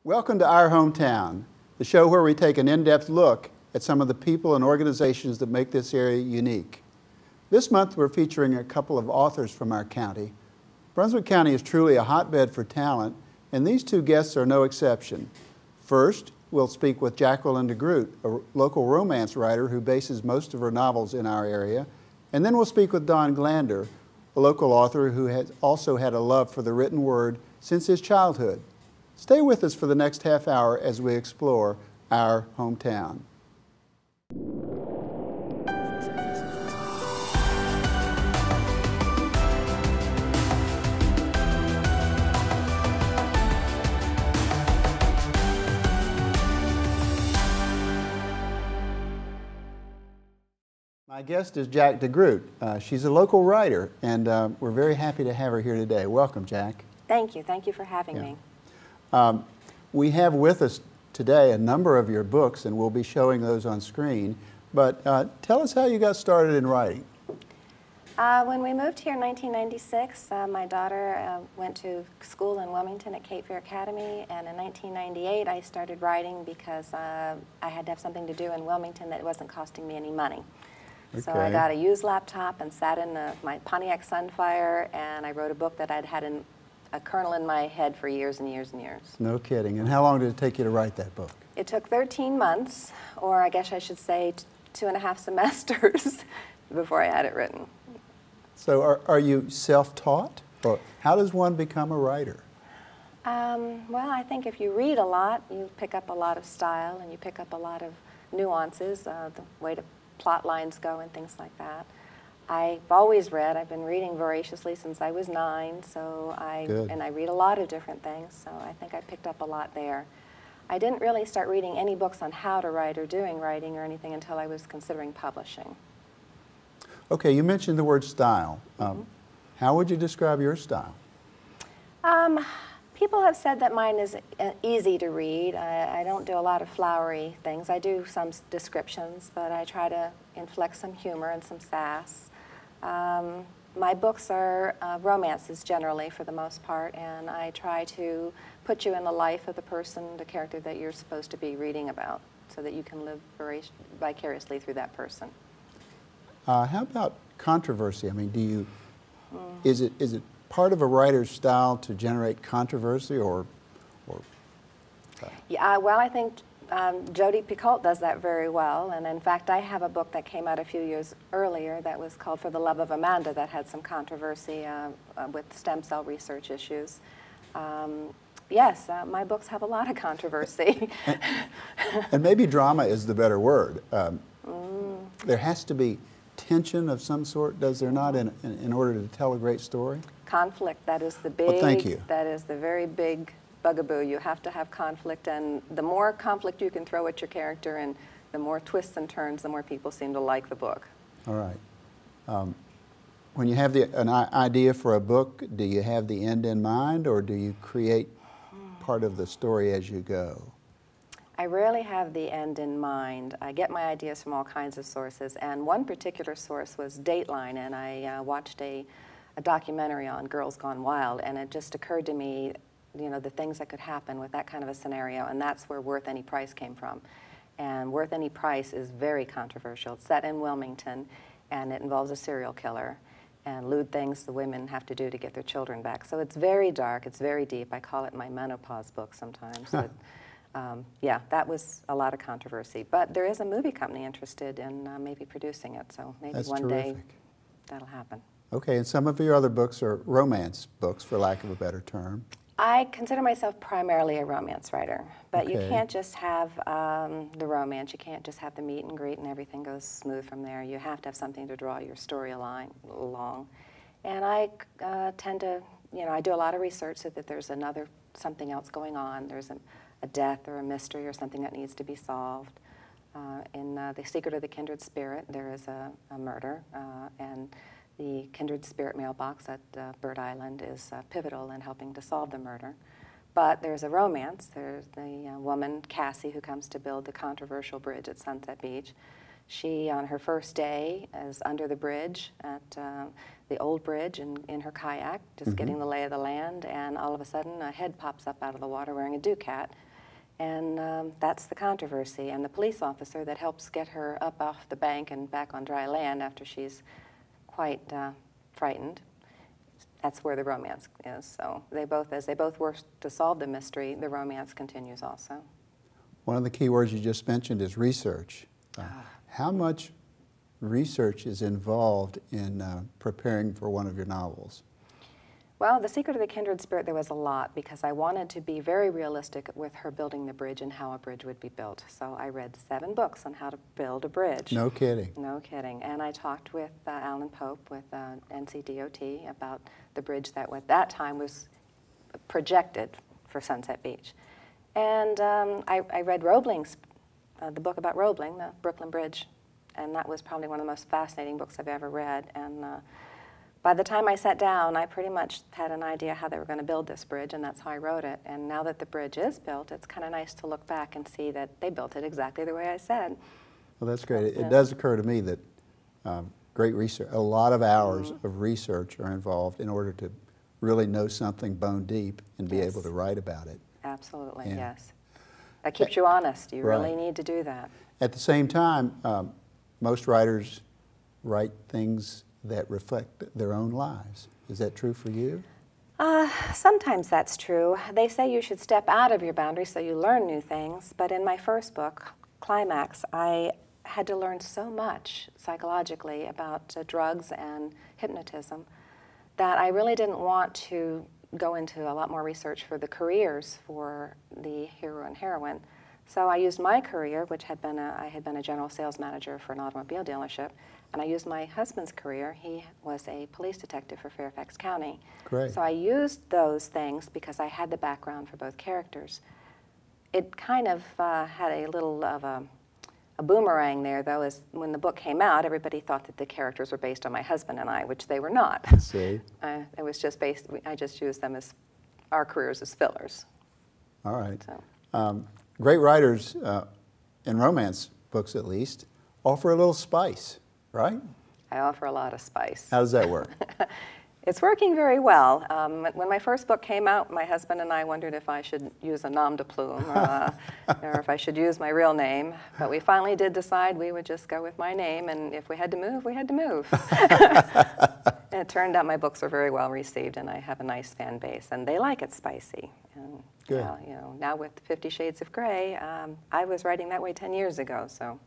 Welcome to Our Hometown, the show where we take an in-depth look at some of the people and organizations that make this area unique. This month we're featuring a couple of authors from our county. Brunswick County is truly a hotbed for talent, and these two guests are no exception. First, we'll speak with Jacqueline DeGroot, a local romance writer who bases most of her novels in our area. And then we'll speak with Don Glander, a local author who has also had a love for the written word since his childhood. Stay with us for the next half hour as we explore our hometown. My guest is Jack DeGroot. She's a local writer, and we're very happy to have her here today. Welcome, Jack. Thank you. Thank you for having me. We have with us today a number of your books, and we'll be showing those on screen. But tell us how you got started in writing. When we moved here in 1996, my daughter went to school in Wilmington at Cape Fear Academy, and in 1998 I started writing because I had to have something to do in Wilmington that wasn't costing me any money. Okay. So I got a used laptop and sat in my Pontiac Sunfire, and I wrote a book that I'd had a kernel in my head for years and years and years. No kidding. And how long did it take you to write that book? It took 13 months, or I guess I should say 2.5 semesters before I had it written. So are you self-taught? Or how does one become a writer? Well, I think if you read a lot, you pick up a lot of style and you pick up a lot of nuances, the way the plot lines go and things like that. I've always read. I've been reading voraciously since I was 9, so I read a lot of different things, so I think I picked up a lot there. I didn't really start reading any books on how to write or doing writing or anything until I was considering publishing. Okay, you mentioned the word style. How would you describe your style? People have said that mine is easy to read. I don't do a lot of flowery things. I do some descriptions, but I try to inflect some humor and some sass. My books are romances generally for the most part, and I try to put you in the life of the person, the character that you're supposed to be reading about, so that you can live vicariously through that person. How about controversy? I mean, do you, is it part of a writer's style to generate controversy, or Yeah, well, I think Jodi Picoult does that very well, and in fact I have a book that came out a few years earlier that was called For the Love of Amanda that had some controversy with stem cell research issues. Yes, my books have a lot of controversy. and maybe drama is the better word. There has to be tension of some sort, does there not, in order to tell a great story? Conflict, that is the big, well, thank you. That is the very big bugaboo. You have to have conflict, and the more conflict you can throw at your character and the more twists and turns, the more people seem to like the book. All right. When you have an idea for a book, do you have the end in mind, or do you create part of the story as you go? I rarely have the end in mind. I get my ideas from all kinds of sources, and one particular source was Dateline, and I watched a documentary on Girls Gone Wild, and it just occurred to me, you know, the things that could happen with that kind of a scenario, and that's where Worth Any Price came from. And Worth Any Price is very controversial. It's set in Wilmington, and it involves a serial killer and lewd things the women have to do to get their children back. So it's very dark, it's very deep. I call it my menopause book sometimes. But, yeah, that was a lot of controversy. But there is a movie company interested in maybe producing it, so maybe That's one terrific. day that'll happen. Okay, and some of your other books are romance books, for lack of a better term. I consider myself primarily a romance writer, but Okay. you can't just have the romance. You can't just have the meet and greet and everything goes smooth from there. You have to have something to draw your story along. And I tend to, you know, I do a lot of research so that there's something else going on. There's a death or a mystery or something that needs to be solved. In The Secret of the Kindred Spirit, there is a murder, and the Kindred Spirit mailbox at Bird Island is pivotal in helping to solve the murder. But there's a romance. There's the woman, Cassie, who comes to build the controversial bridge at Sunset Beach. She, on her first day, is under the bridge at the old bridge in her kayak, just getting the lay of the land, and all of a sudden a head pops up out of the water wearing a ducat, And that's the controversy. And the police officer that helps get her up off the bank and back on dry land after she's quite frightened, that's where the romance is. So they both, as they both work to solve the mystery, the romance continues also. One of the key words you just mentioned is research. How much research is involved in preparing for one of your novels? Well, The Secret of the Kindred Spirit, there was a lot, because I wanted to be very realistic with her building the bridge and how a bridge would be built. So I read 7 books on how to build a bridge. No kidding. No kidding. And I talked with Alan Pope with NCDOT about the bridge that at that time was projected for Sunset Beach. And I read Roebling's, the book about Roebling, the Brooklyn Bridge, and that was probably one of the most fascinating books I've ever read. And by the time I sat down, I pretty much had an idea how they were going to build this bridge, and that's how I wrote it. And now that the bridge is built, it's kind of nice to look back and see that they built it exactly the way I said. Well, that's great. It does occur to me that great research, a lot of hours of research are involved in order to really know something bone deep and be able to write about it. Absolutely, yes. That keeps you honest. You really need to do that. At the same time, most writers write things that reflect their own lives. Is that true for you? Sometimes that's true. They say you should step out of your boundaries so you learn new things, but in my first book, Climax, I had to learn so much psychologically about drugs and hypnotism that I really didn't want to go into a lot more research for the careers for the hero and heroine. So I used my career, which had been I had been a general sales manager for an automobile dealership, and I used my husband's career. He was a police detective for Fairfax County. Great. So I used those things because I had the background for both characters. It kind of had a little of a boomerang there, though, as when the book came out, everybody thought that the characters were based on my husband and I, which they were not. See? It was just based, I just used them as our careers as fillers. All right. So. Great writers, in romance books at least, offer a little spice, right? I offer a lot of spice. How does that work? It's working very well. When my first book came out, my husband and I wondered if I should use a nom de plume or if I should use my real name. But we finally did decide we would just go with my name, and if we had to move, we had to move. And it turned out my books were very well received, and I have a nice fan base, and they like it spicy. And, good. You know, now with 50 Shades of Grey, I was writing that way 10 years ago. So.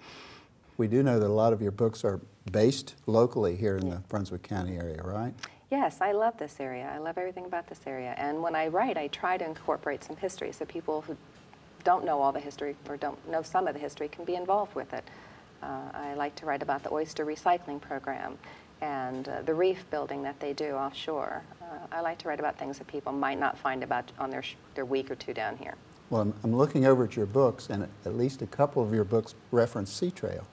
We do know that a lot of your books are based locally here in the Brunswick County area, right? Yes, I love this area. I love everything about this area. And when I write, I try to incorporate some history so people who don't know all the history or don't know some of the history can be involved with it. I like to write about the oyster recycling program and the reef building that they do offshore. I like to write about things that people might not find about on their week or two down here. Well, I'm looking over at your books, and at least a couple of your books reference Sea Trail.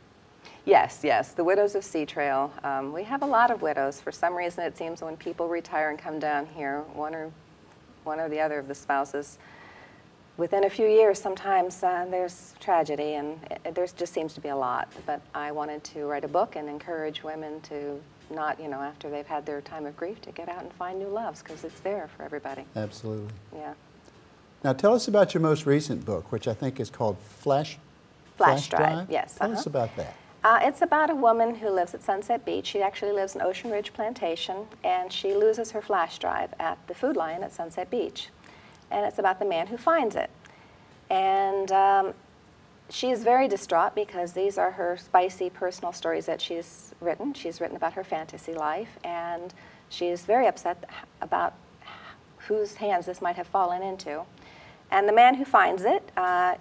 Yes, yes, the Widows of Sea Trail. We have a lot of widows. For some reason, it seems when people retire and come down here, one or the other of the spouses, within a few years, sometimes there's tragedy, and there just seems to be a lot. But I wanted to write a book and encourage women to not, you know, after they've had their time of grief, to get out and find new loves, because it's there for everybody. Absolutely. Yeah. Now tell us about your most recent book, which I think is called Flash Drive. Yes. Tell us about that. It's about a woman who lives at Sunset Beach. She actually lives in Ocean Ridge Plantation, and she loses her flash drive at the Food Lion at Sunset Beach. And it's about the man who finds it. And she's very distraught because these are her spicy personal stories that she's written. She's written about her fantasy life, and she's very upset about whose hands this might have fallen into. And the man who finds it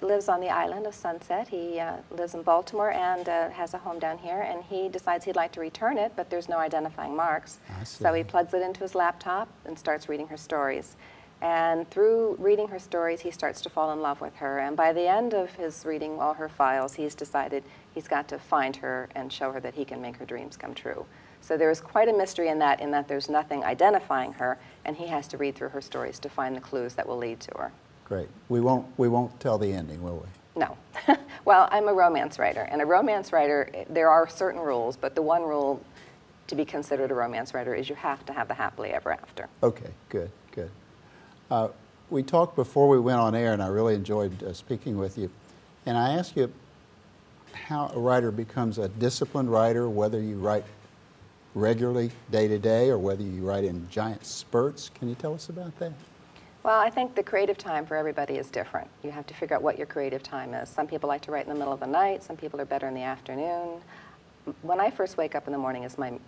lives on the island of Sunset. He lives in Baltimore and has a home down here, and he decides he'd like to return it, but there's no identifying marks. So he plugs it into his laptop and starts reading her stories. And through reading her stories, he starts to fall in love with her. And by the end of his reading all her files, he's decided he's got to find her and show her that he can make her dreams come true. So there's quite a mystery in that there's nothing identifying her, and he has to read through her stories to find the clues that will lead to her. Great. We won't tell the ending, will we? No. Well, I'm a romance writer, and a romance writer, there are certain rules, but the one rule to be considered a romance writer is you have to have the happily ever after. Okay, good, good. we talked before we went on air, and I really enjoyed speaking with you. And I asked you how a writer becomes a disciplined writer, whether you write regularly, day to day, or whether you write in giant spurts. Can you tell us about that? Well, I think the creative time for everybody is different. You have to figure out what your creative time is. Some people like to write in the middle of the night. Some people are better in the afternoon. When I first wake up in the morning is my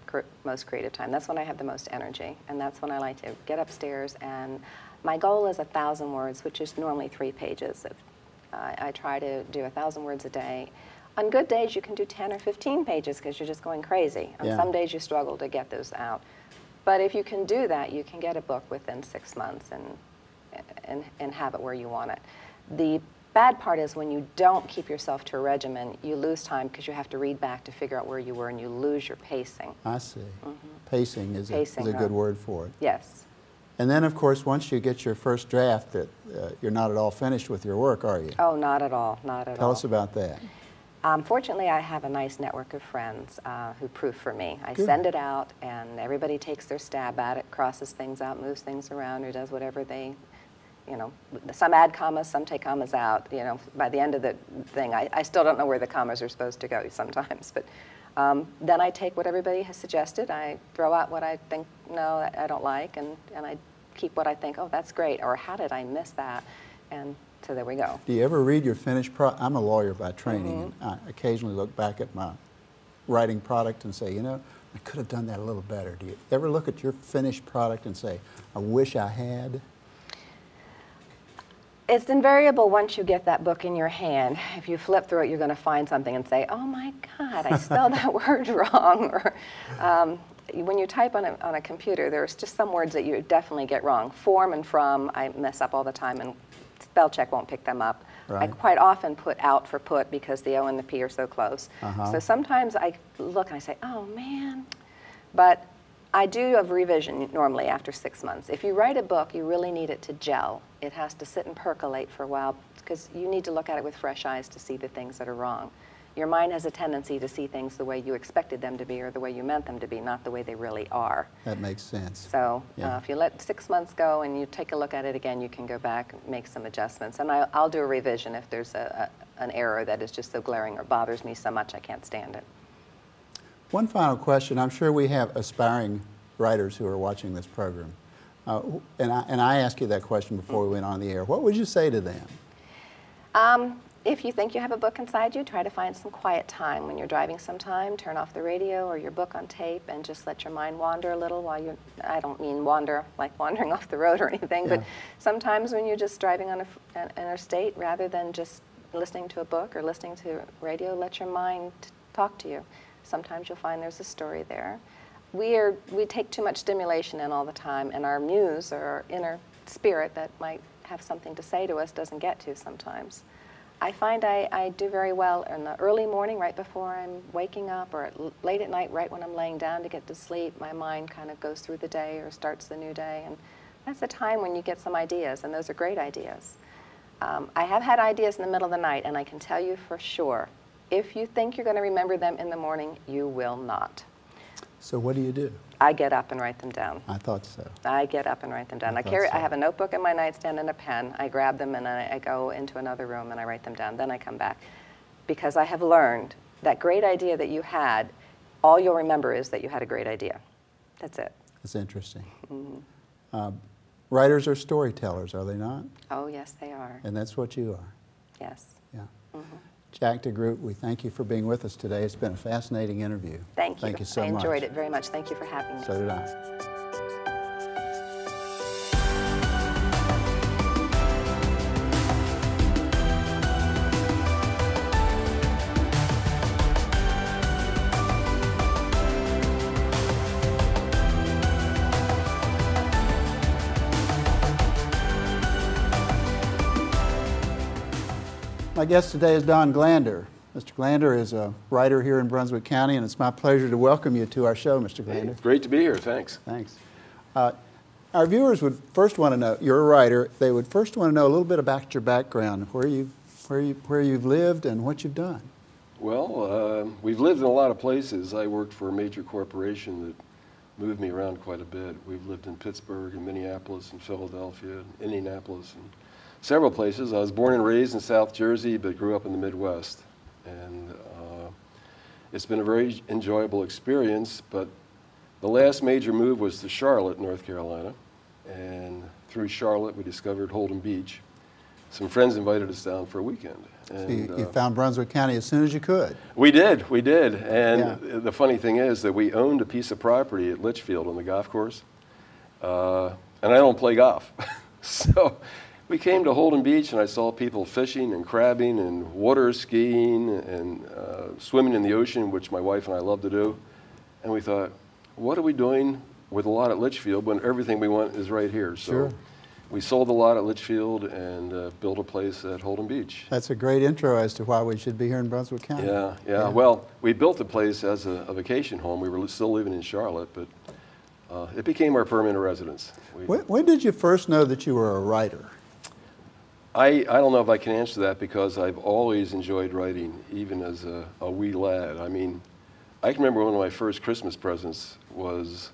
most creative time. That's when I have the most energy, and that's when I like to get upstairs. And my goal is 1,000 words, which is normally 3 pages. I try to do 1,000 words a day. On good days, you can do 10 or 15 pages because you're just going crazy. On some days, you struggle to get those out. But if you can do that, you can get a book within 6 months and have it where you want it. The bad part is when you don't keep yourself to a regimen, you lose time because you have to read back to figure out where you were, and you lose your pacing. I see. Pacing is a good word for it. Yes. And then, of course, once you get your first draft, that you're not at all finished with your work, are you? Oh, not at all, not at all. Tell us about that. Fortunately, I have a nice network of friends who proof for me. I send it out, and everybody takes their stab at it, crosses things out, moves things around, or does whatever they, you know, some add commas, some take commas out. You know, by the end of the thing, I still don't know where the commas are supposed to go sometimes. But then I take what everybody has suggested. I throw out what I think, no, I don't like, and I keep what I think, oh, that's great, or how did I miss that? And so there we go. Do you ever read your finished product? I'm a lawyer by training, and I occasionally look back at my writing product and say, you know, I could have done that a little better. Do you ever look at your finished product and say, I wish I had? It's invariable once you get that book in your hand. If you flip through it, you're going to find something and say, oh my God, I spelled that word wrong. Or when you type on a computer, there's just some words that you definitely get wrong. Form and from, I mess up all the time, and spell check won't pick them up. Right. I quite often put out for put because the O and the P are so close. So sometimes I look and I say, oh man. But I do a revision normally after 6 months. If you write a book, you really need it to gel. It has to sit and percolate for a while because you need to look at it with fresh eyes to see the things that are wrong. Your mind has a tendency to see things the way you expected them to be or the way you meant them to be, not the way they really are. That makes sense. So if you let 6 months go and you take a look at it again, you can go back and make some adjustments. And I'll do a revision if there's an error that is just so glaring or bothers me so much I can't stand it. One final question. I'm sure we have aspiring writers who are watching this program. And I asked you that question before we went on the air. What would you say to them? If you think you have a book inside you, try to find some quiet time. When you're driving sometime, turn off the radio or your book on tape and just let your mind wander a little while you're, I don't mean wander like wandering off the road or anything, but sometimes when you're just driving on an interstate, rather than just listening to a book or listening to radio, let your mind talk to you. Sometimes you'll find there's a story there. We take too much stimulation in all the time, and our muse or our inner spirit that might have something to say to us doesn't get to sometimes. I find I do very well in the early morning, right before I'm waking up, or late at night, right when I'm laying down to get to sleep. My mind kind of goes through the day or starts the new day, and that's the time when you get some ideas, and those are great ideas. I have had ideas in the middle of the night, and I can tell you for sure, if you think you're going to remember them in the morning, you will not. So what do you do? I get up and write them down. I thought so. I get up and write them down. I have a notebook in my nightstand and a pen. I grab them and I go into another room and I write them down. Then I come back. Because I have learned that great idea that you had, all you'll remember is that you had a great idea. That's it. That's interesting. Writers are storytellers, are they not? Oh, yes, they are. And that's what you are. Yes. Yeah. Jack DeGroot, we thank you for being with us today. It's been a fascinating interview. Thank you. Thank you so much. I enjoyed it very much. Thank you for having me. So did I. My guest today is Don Glander. Mr. Glander is a writer here in Brunswick County, and it's my pleasure to welcome you to our show, Mr. Glander. Hey, great to be here, thanks. Thanks. Our viewers would first want to know, you're a writer, they would first want to know a little bit about your background, where you've lived and what you've done. Well, we've lived in a lot of places. I worked for a major corporation that moved me around quite a bit. We've lived in Pittsburgh and Minneapolis and Philadelphia and Indianapolis and several places. I was born and raised in South Jersey, but grew up in the Midwest. And it's been a very enjoyable experience, but the last major move was to Charlotte, North Carolina. And through Charlotte, we discovered Holden Beach. Some friends invited us down for a weekend. And, so you found Brunswick County as soon as you could. We did. And the funny thing is that we owned a piece of property at Litchfield on the golf course. And I don't play golf. So we came to Holden Beach, and I saw people fishing and crabbing and water skiing and swimming in the ocean, which my wife and I love to do. And we thought, what are we doing with a lot at Litchfield when everything we want is right here? So sure. We sold the lot at Litchfield and built a place at Holden Beach. That's a great intro as to why we should be here in Brunswick County. Yeah. Well, we built the place as a vacation home. We were still living in Charlotte, but it became our permanent residence. When did you first know that you were a writer? I don't know if I can answer that, because I've always enjoyed writing, even as a wee lad. I mean, I can remember one of my first Christmas presents was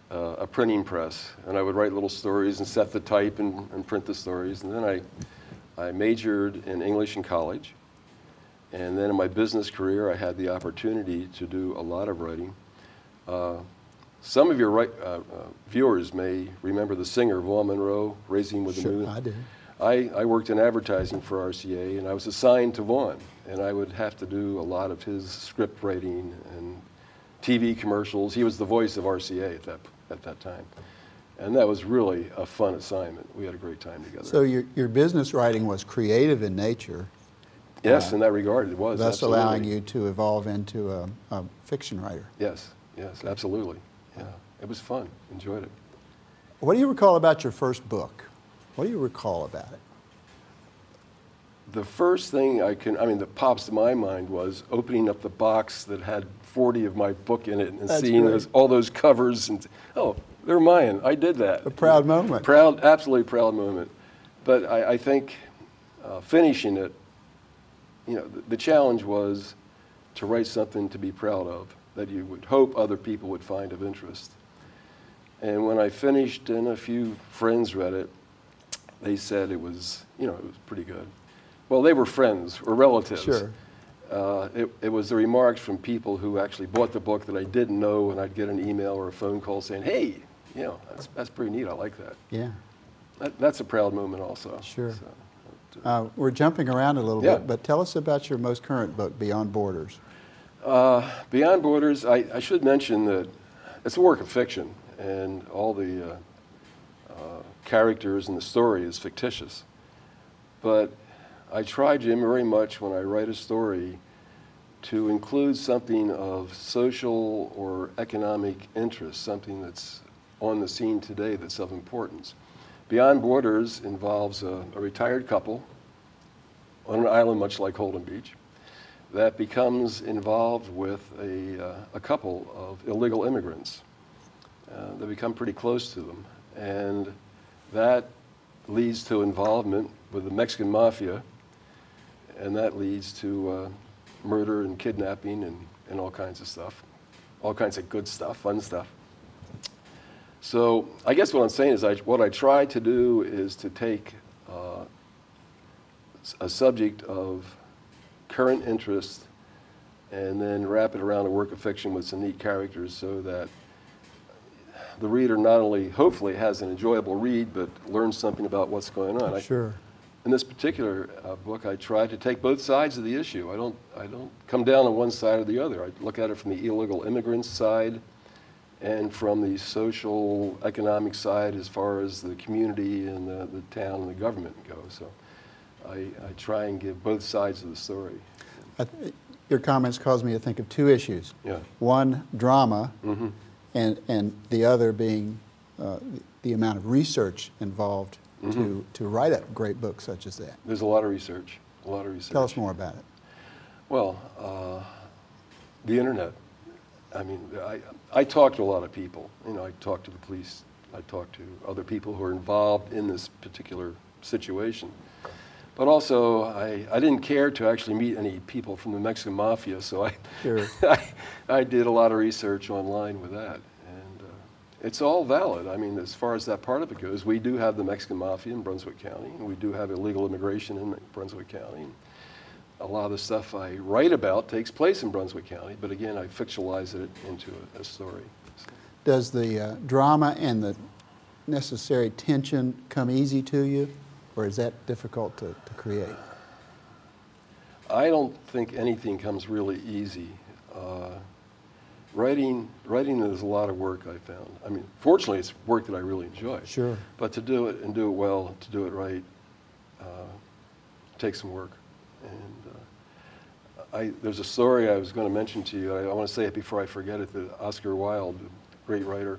a printing press, and I would write little stories and set the type and print the stories. And then I majored in English in college, and then in my business career I had the opportunity to do a lot of writing. Some of your viewers may remember the singer Vaughn Monroe, Raising with the Moon. I do. I worked in advertising for RCA, and I was assigned to Vaughn, and I would have to do a lot of his script writing and TV commercials. He was the voice of RCA at that time. And that was really a fun assignment. We had a great time together. So your business writing was creative in nature. Yes, in that regard, it was. Thus absolutely. allowing you to evolve into a fiction writer. Yes, absolutely. Yeah, it was fun. Enjoyed it. What do you recall about your first book? What do you recall about it? The first thing that pops to my mind was opening up the box that had 40 of my book in it and That's seeing great. all those covers and, oh, they're mine. I did that. A proud moment. Absolutely proud moment. But I think finishing it, the challenge was to write something to be proud of, that you would hope other people would find of interest. And when I finished and a few friends read it, they said it was pretty good. Well, they were friends or relatives. Sure. It was the remarks from people who actually bought the book that I didn't know, and I'd get an email or a phone call saying, hey, that's pretty neat, I like that. Yeah. That's a proud moment also. Sure. So, we're jumping around a little Yeah. bit, but tell us about your most current book, Beyond Borders. Beyond Borders, I should mention that it's a work of fiction, and all the characters and the story is fictitious. But I try, Jim, very much when I write a story to include something of social or economic interest, something that's on the scene today that's of importance. Beyond Borders involves a retired couple on an island much like Holden Beach that becomes involved with a couple of illegal immigrants. They become pretty close to them, and that leads to involvement with the Mexican mafia, and that leads to murder and kidnapping and all kinds of stuff, all kinds of good stuff, fun stuff. So I guess what I'm saying is what I try to do is to take a subject of current interest and then wrap it around a work of fiction with some neat characters so that the reader not only hopefully has an enjoyable read, but learns something about what's going on. Sure. In this particular book, I try to take both sides of the issue. I don't come down on one side or the other. I look at it from the illegal immigrants side and from the social, economic side as far as the community and the town and the government go. So I try and give both sides of the story. Your comments caused me to think of two issues. Yeah. One, drama, Mm-hmm. and the other being the amount of research involved Mm-hmm. to write a great book such as that. There's a lot of research, a lot of research. Tell us more about it. Well, the internet. I mean, I talk to a lot of people. I talk to the police. I talk to other people who are involved in this particular situation. But also, I didn't care to actually meet any people from the Mexican mafia, so Sure. I did a lot of research online with that. It's all valid. I mean, as far as that part of it goes, we do have the Mexican Mafia in Brunswick County, and we do have illegal immigration in Brunswick County. A lot of the stuff I write about takes place in Brunswick County, but again, I fictionalize it into a story. So. Does the drama and the necessary tension come easy to you, or is that difficult to create? I don't think anything comes really easy. Writing is a lot of work, I found. I mean, fortunately, it's work that I really enjoy. Sure. But to do it and do it well, to do it right, takes some work. And there's a story I was going to mention to you. I want to say it before I forget it. That Oscar Wilde, great writer,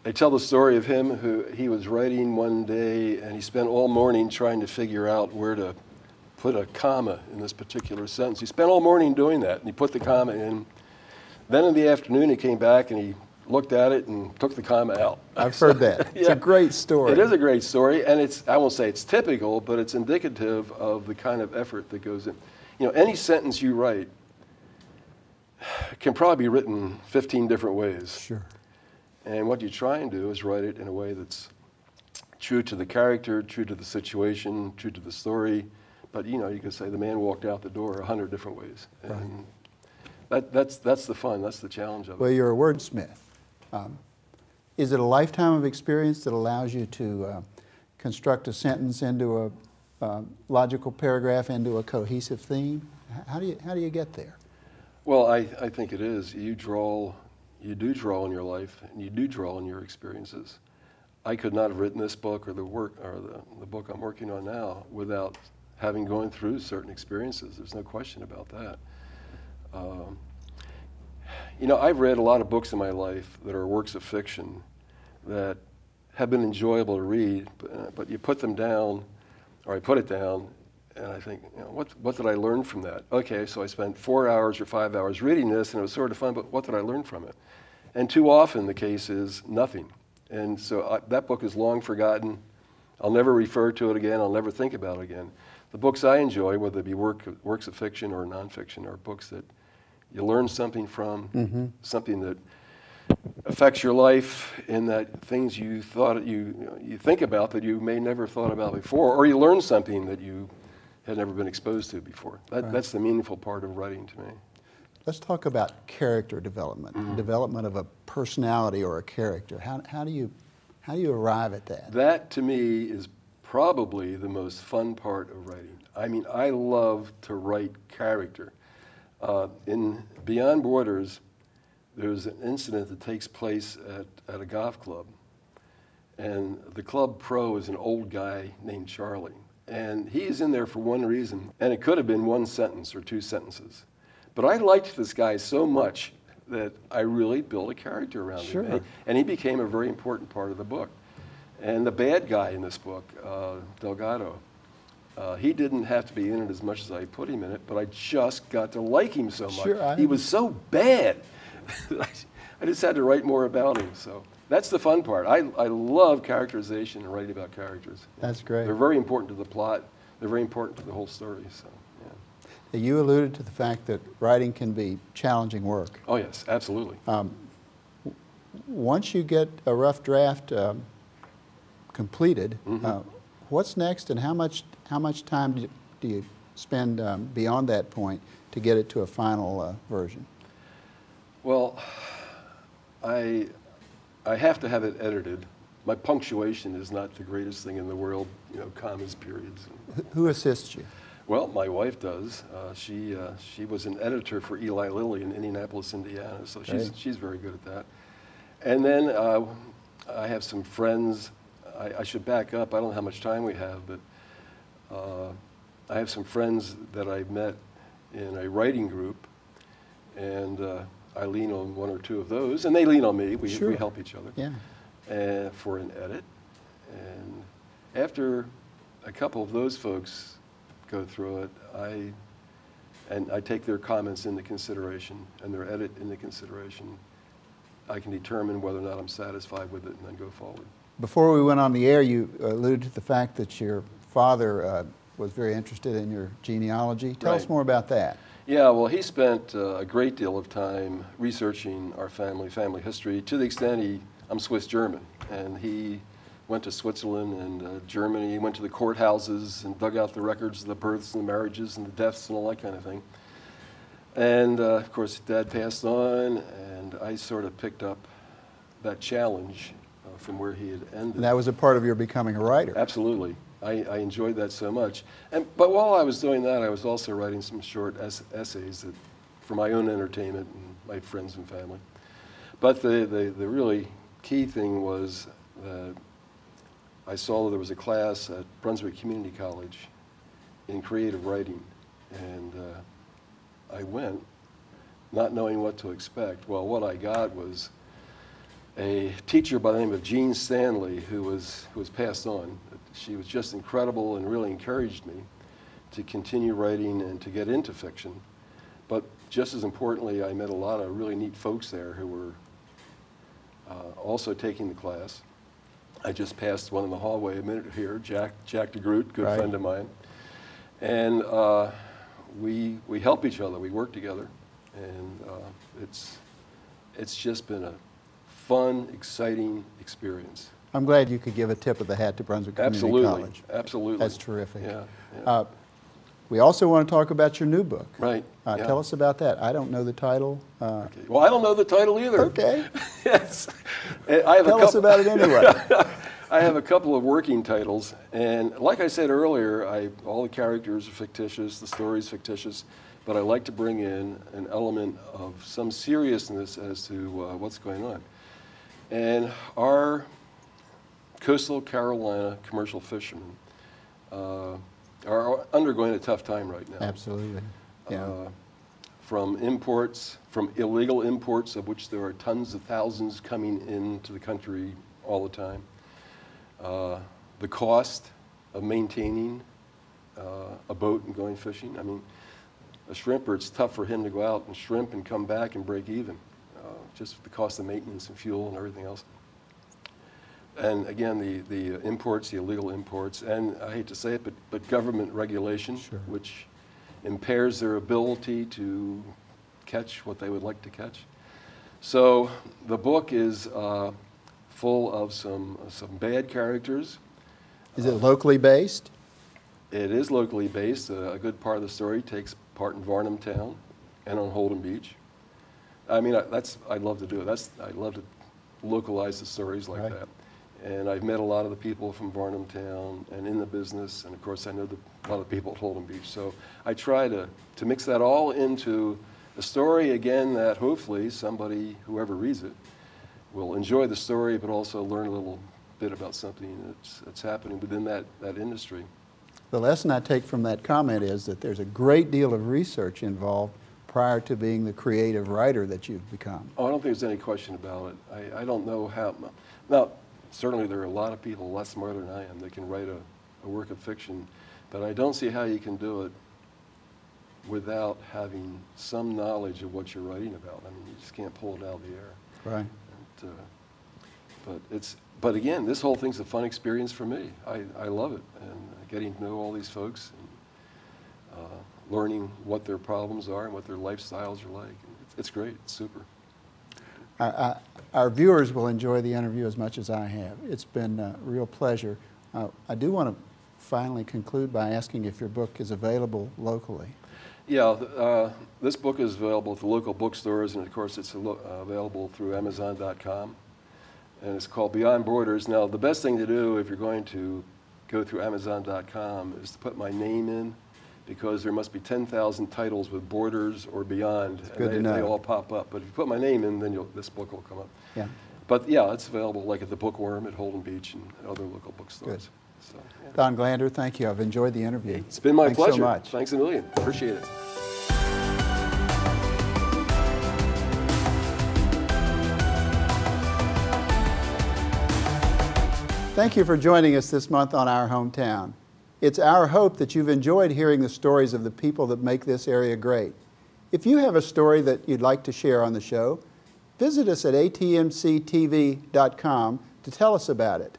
they tell the story of him who he was writing one day, and he spent all morning trying to figure out where to put a comma in this particular sentence. He spent all morning doing that, and he put the comma in. Then in the afternoon, he came back and he looked at it and took the comma out. I've heard that. It's a great story. It is a great story, and it's, I won't say it's typical, but it's indicative of the kind of effort that goes in. You know, any sentence you write can probably be written 15 different ways. Sure. And what you try and do is write it in a way that's true to the character, true to the situation, true to the story. But, you know, you could say the man walked out the door 100 different ways. And that's the fun, that's the challenge of it. Well, you're a wordsmith. Is it a lifetime of experience that allows you to construct a sentence into a logical paragraph, into a cohesive theme? How do you get there? Well, I think it is. You do draw on your life, and you do draw on your experiences. I could not have written this book or the book I'm working on now without having gone through certain experiences. There's no question about that. You know, I've read a lot of books in my life that are works of fiction that have been enjoyable to read, but you put them down, or I put it down, and I think, you know, what did I learn from that? Okay, so I spent 4 hours or 5 hours reading this, and it was sort of fun, but what did I learn from it? And too often the case is nothing. And so that book is long forgotten. I'll never refer to it again. I'll never think about it again. The books I enjoy, whether they be works of fiction or nonfiction, are books that you learn something from, something that affects your life, in that things you thought you think about that you may never thought about before, or you learn something that you had never been exposed to before. That's the meaningful part of writing to me. Let's talk about character development, development of a personality or a character. How do you arrive at that? That, to me, is probably the most fun part of writing. I mean, I love to write character. In Beyond Borders, there's an incident that takes place at a golf club. And the club pro is an old guy named Charlie. And he's in there for one reason, and it could have been one sentence or two sentences. But I liked this guy so much that I really built a character around him. And he became a very important part of the book. And the bad guy in this book, Delgado, he didn't have to be in it as much as I put him in it, but I just got to like him so much. He was so bad. I just had to write more about him. So that's the fun part. I love characterization and writing about characters. That's great. They're very important to the plot. They're very important to the whole story. So, yeah. You alluded to the fact that writing can be challenging work. Oh yes, absolutely. Once you get a rough draft completed, what's next, and how much time do you spend beyond that point to get it to a final version? Well, I have to have it edited. My punctuation is not the greatest thing in the world, you know, commas, periods. Who assists you? Well, my wife does. She was an editor for Eli Lilly in Indianapolis, Indiana, so she's very good at that. And then I have some friends. I should back up. I don't know how much time we have, but I have some friends that I met in a writing group, and I lean on one or two of those, and they lean on me. We help each other for an edit. And after a couple of those folks go through it, I take their comments into consideration and their edit into consideration. I can determine whether or not I'm satisfied with it and then go forward. Before we went on the air, you alluded to the fact that your father was very interested in your genealogy. Tell us more about that. Yeah, well, he spent a great deal of time researching our family history, to the extent he I'm Swiss German, and he went to Switzerland and Germany. He went to the courthouses and dug out the records of the births and the marriages and the deaths and all that kind of thing. And of course, Dad passed on, and I sort of picked up that challenge from where he had ended. And that was a part of your becoming a writer. Absolutely. I enjoyed that so much. But while I was doing that, I was also writing some short essays for my own entertainment and my friends and family. But the really key thing was that I saw that there was a class at Brunswick Community College in creative writing, and I went not knowing what to expect. Well, what I got was a teacher by the name of Jean Stanley, who was passed on. She was just incredible and really encouraged me to continue writing and to get into fiction. But just as importantly, I met a lot of really neat folks there who were also taking the class. I just passed one in the hallway a minute here, Jack DeGroot, good Right. friend of mine. And we help each other, we work together. And it's just been a fun, exciting experience. I'm glad you could give a tip of the hat to Brunswick Community College. Absolutely. That's terrific. Yeah. We also want to talk about your new book. Right. Yeah. Tell us about that. I don't know the title. Okay. Well, I don't know the title either. Okay. Yes. Tell us about it anyway. I have a couple of working titles, and like I said earlier, all the characters are fictitious, the story's fictitious, but I like to bring in an element of some seriousness as to what's going on. And our coastal Carolina commercial fishermen are undergoing a tough time right now. Absolutely. Yeah. From imports, from illegal imports, of which there are tons of thousands coming into the country all the time. The cost of maintaining a boat and going fishing. I mean, a shrimper, it's tough for him to go out and shrimp and come back and break even. Just the cost of maintenance and fuel and everything else. And again, the imports, the illegal imports, and I hate to say it, but government regulation, Sure. which impairs their ability to catch what they would like to catch. So the book is full of some bad characters. Is it locally based? It is locally based. A good part of the story takes part in Varnum Town and on Holden Beach. I mean, I'd love to do it. I'd love to localize the stories like Right. that. And I've met a lot of the people from Varnum Town and in the business, and of course I know a lot of people at Holden Beach. So I try to mix that all into a story, again, that hopefully somebody, whoever reads it, will enjoy the story, but also learn a little bit about something that's happening within that industry. The lesson I take from that comment is that there's a great deal of research involved prior to being the creative writer that you've become. Oh, I don't think there's any question about it. I don't know how. Now, certainly there are a lot of people a lot smarter than I am that can write a work of fiction, but I don't see how you can do it without having some knowledge of what you're writing about. I mean, you just can't pull it out of the air. Right. But again, this whole thing's a fun experience for me. I love it, and getting to know all these folks and learning what their problems are and what their lifestyles are like. It's great. It's super. Our viewers will enjoy the interview as much as I have. It's been a real pleasure. I do want to finally conclude by asking if your book is available locally. Yeah, this book is available at the local bookstores, and of course it's available through Amazon.com. And it's called Beyond Borders. Now, the best thing to do if you're going to go through Amazon.com is to put my name in, because there must be 10,000 titles with borders or beyond, and they all pop up. But if you put my name in, then this book will come up. Yeah. But yeah, it's available like at the Bookworm at Holden Beach and other local bookstores. Good. So, yeah. Don Glander, thank you. I've enjoyed the interview. It's been my pleasure. Thanks so much. Thanks a million. Appreciate it. Thank you for joining us this month on Our Hometown. It's our hope that you've enjoyed hearing the stories of the people that make this area great. If you have a story that you'd like to share on the show, visit us at atmctv.com to tell us about it.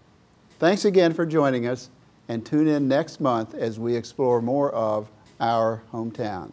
Thanks again for joining us, and tune in next month as we explore more of Our Hometown.